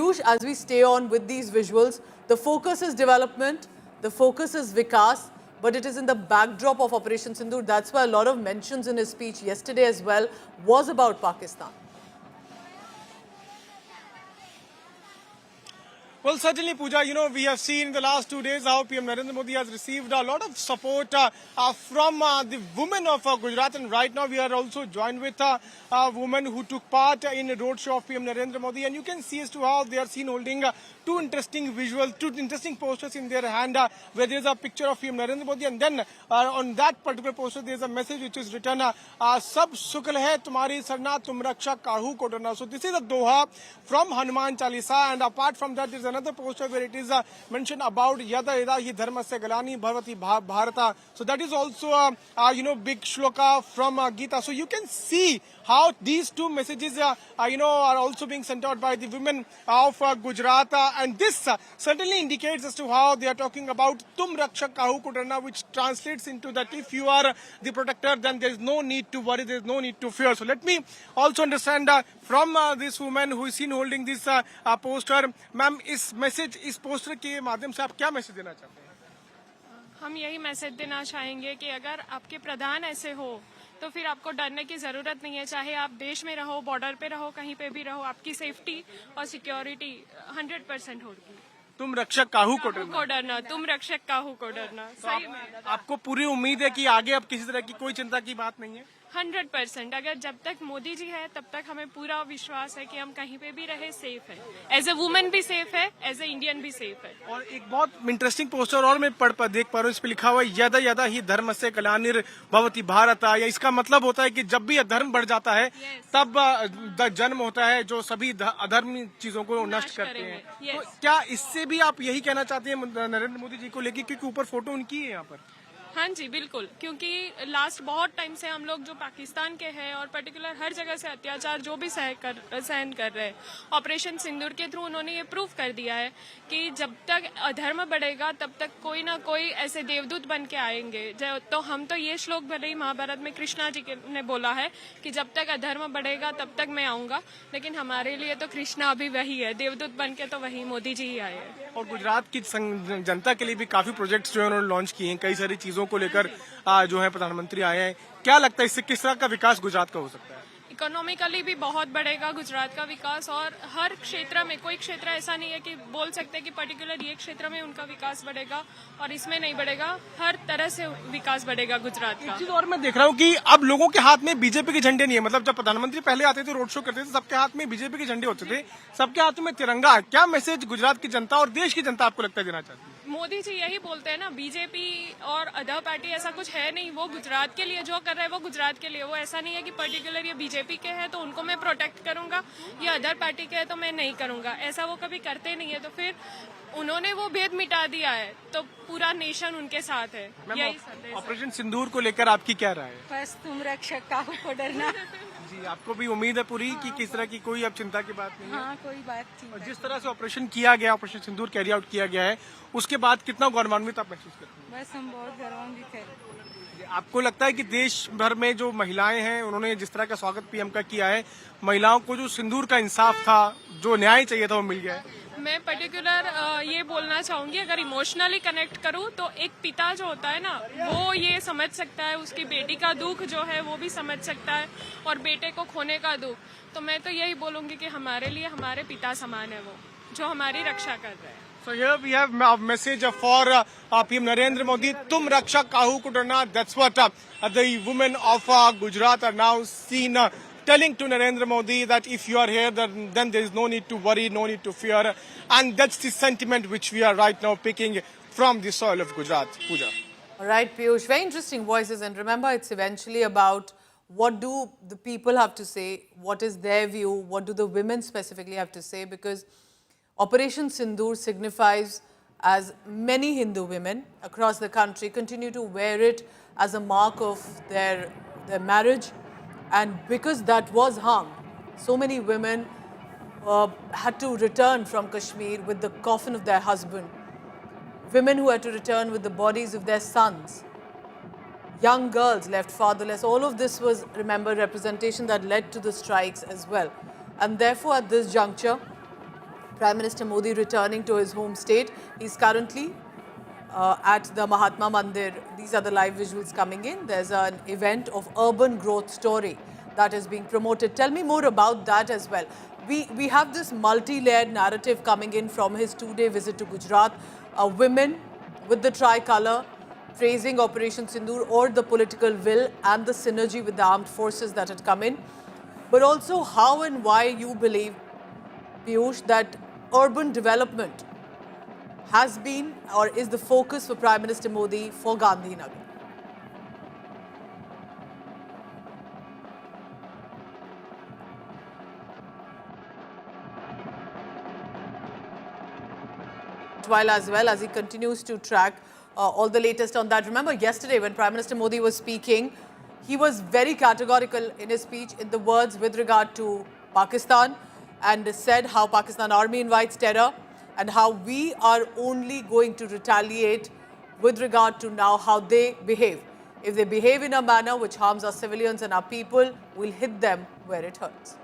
Piyush, as we stay on with these visuals, the focus is development, the focus is Vikas, but it is in the backdrop of Operation Sindoor. That's why a lot of mentions in his speech yesterday as well was about Pakistan. Well, certainly, Pooja, we have seen in the last 2 days how PM Narendra Modi has received a lot of support from the women of Gujarat. And right now, we are also joined with a woman who took part in a roadshow of PM Narendra Modi. And you can see as to how they are seen holding two interesting posters in their hand, where there is a picture of PM Narendra Modi. And then on that particular poster, there is a message which is written, Sab Sukal hai tumhari sarna, tum raksha kahu ko darna. So this is a doha from Hanuman Chalisa. And apart from that, there is another poster where it is mentioned about yada yada hi dharma se galani bhavati bharata. So that is also a big shloka from Gita. So you can see how these two messages are also being sent out by the women of Gujarat, and this certainly indicates as to how they are talking about tum rakshak kahu ko darna, which translates into that if you are the protector, then there is no need to worry, there is no need to fear. So let me also understand from this woman who is seen holding this poster, ma'am, इस message इस poster के माध्यम से आप क्या message देना चाहते हैं? हम यही मैसेज देना चाहेंगे कि अगर आपके प्रधान ऐसे हो तो फिर आपको डरने की जरूरत नहीं है। चाहे आप देश में रहो, बॉर्डर पे रहो, कहीं पे भी रहो, आपकी सेफ्टी और सिक्योरिटी 100% होगी। तुम रक्षक काहू को डरना, तुम रक्षक काहू को डरना। सही में आपको पूरी उम्मीद है कि आगे अब किसी तरह की कोई चिंता की बात नहीं है? 100%। अगर जब तक मोदी जी है तब तक हमें पूरा विश्वास है कि हम कहीं पे भी रहे सेफ है। एज ए वुमेन भी सेफ है, एज ए इंडियन भी सेफ है। और एक बहुत इंटरेस्टिंग पोस्टर और मैं देख पा रहा हूँ, इस पे लिखा हुआ है यदा यदा ही धर्म से कलानिर भवति भारत। या इसका मतलब होता है कि जब भी अधर्म बढ़ जाता है तब जन्म होता है जो सभी अधर्मी चीजों को नष्ट करते हैं। तो क्या इससे भी आप यही कहना चाहते हैं नरेंद्र मोदी जी को लेकर, क्योंकि ऊपर फोटो उनकी है यहाँ पर? हाँ जी बिल्कुल, क्योंकि लास्ट बहुत टाइम से हम लोग जो पाकिस्तान के हैं और पर्टिकुलर हर जगह से अत्याचार जो भी सहन कर रहे हैं, ऑपरेशन सिंदूर के थ्रू उन्होंने ये प्रूव कर दिया है कि जब तक अधर्म बढ़ेगा तब तक कोई ना कोई ऐसे देवदूत बन के आएंगे। तो हम तो ये श्लोक भले ही महाभारत में कृष्णा जी ने बोला है कि जब तक अधर्म बढ़ेगा तब तक मैं आऊंगा, लेकिन हमारे लिए तो कृष्णा अभी वही है, देवदूत बन के तो वही मोदी जी ही आए हैं। और गुजरात की जनता के लिए भी काफी प्रोजेक्ट्स जो है उन्होंने लॉन्च किए हैं, कई सारी चीजों को लेकर जो है प्रधानमंत्री आए हैं। क्या लगता है इससे किस तरह का विकास गुजरात का हो सकता है? इकोनॉमिकली भी बहुत बढ़ेगा गुजरात का विकास, और हर क्षेत्र में कोई क्षेत्र ऐसा नहीं है कि बोल सकते हैं कि पर्टिकुलर ये क्षेत्र में उनका विकास बढ़ेगा और इसमें नहीं बढ़ेगा। हर तरह से विकास बढ़ेगा गुजरात का। एक चीज और मैं देख रहा हूँ कि अब लोगों के हाथ में बीजेपी के झंडे नहीं है। मतलब जब प्रधानमंत्री पहले आते थे, रोड शो करते थे, सबके हाथ में बीजेपी के झंडे होते थे, सबके हाथों में तिरंगा। क्या मैसेज गुजरात की जनता और देश की जनता आपको लगता है देना चाहती है? मोदी जी यही बोलते हैं ना, बीजेपी और अदर पार्टी ऐसा कुछ है नहीं, वो गुजरात के लिए जो कर रहे हैं वो गुजरात के लिए। वो ऐसा नहीं है कि पर्टिकुलर ये बीजेपी के हैं तो उनको मैं प्रोटेक्ट करूंगा, या अदर पार्टी के है तो मैं नहीं करूंगा, ऐसा वो कभी करते नहीं है। तो फिर उन्होंने वो भेद मिटा दिया है तो पूरा नेशन उनके साथ है। यही संदेश। ऑपरेशन सिंदूर को लेकर आपकी क्या राय है? बस तुम रक्षक काहू को डरना। जी, आपको भी उम्मीद है पूरी कि किस तरह की कोई अब चिंता की बात नहीं है? हाँ, कोई बात नहीं। और जिस तरह से ऑपरेशन किया गया, ऑपरेशन सिंदूर कैरी आउट किया गया है, उसके बाद कितना गौरवान्वित आप महसूस करते हैं? बस हम बहुत गौरवान्वित हैं। आपको लगता है कि देश भर में जो महिलाएं हैं उन्होंने जिस तरह का स्वागत पीएम का किया है, महिलाओं को जो सिंदूर का इंसाफ था, जो न्याय चाहिए था, वो मिल गया है? मैं पर्टिकुलर ये बोलना चाहूंगी, अगर इमोशनली कनेक्ट करूं तो एक पिता जो होता है ना, वो ये समझ सकता है, उसकी बेटी का दुख जो है वो भी समझ सकता है, और बेटे को खोने का दुख। तो मैं तो यही बोलूंगी कि हमारे लिए हमारे पिता समान है वो, जो हमारी रक्षा कर रहे हैं। So here we have a message for PM Narendra Modi. Tum raksha kahu ko darna. That's what the women of Gujarat are now seen telling to Narendra Modi, that if you are here, then there is no need to worry, no need to fear. And that's the sentiment which we are right now picking from the soil of Gujarat. Pooja. All right, Piyush, very interesting voices. And remember, it's eventually about what do the people have to say, what is their view, what do the women specifically have to say, because Operation Sindoor signifies, as many Hindu women across the country continue to wear it as a mark of their marriage. And because that was hung, so many women had to return from Kashmir with the coffin of their husband. Women who had to return with the bodies of their sons. Young girls left fatherless. All of this was, remember, representation that led to the strikes as well. And therefore, at this juncture, Prime Minister Modi returning to his home state. He's currently at the Mahatma Mandir. These are the live visuals coming in. There's an event of urban growth story that is being promoted. Tell me more about that as well. We have this multi-layered narrative coming in from his two-day visit to Gujarat. Women with the tricolour praising Operation Sindoor or the political will and the synergy with the armed forces that had come in. But also how and why you believe, Piyush, that urban development has been or is the focus for Prime Minister Modi for Gandhinagar. While as well as he continues to track all the latest on that. Remember yesterday when Prime Minister Modi was speaking, he was very categorical in his speech in the words with regard to Pakistan and said how Pakistan army invites terror and how we are only going to retaliate with regard to now how they behave. If they behave in a manner which harms our civilians and our people, we'll hit them where it hurts.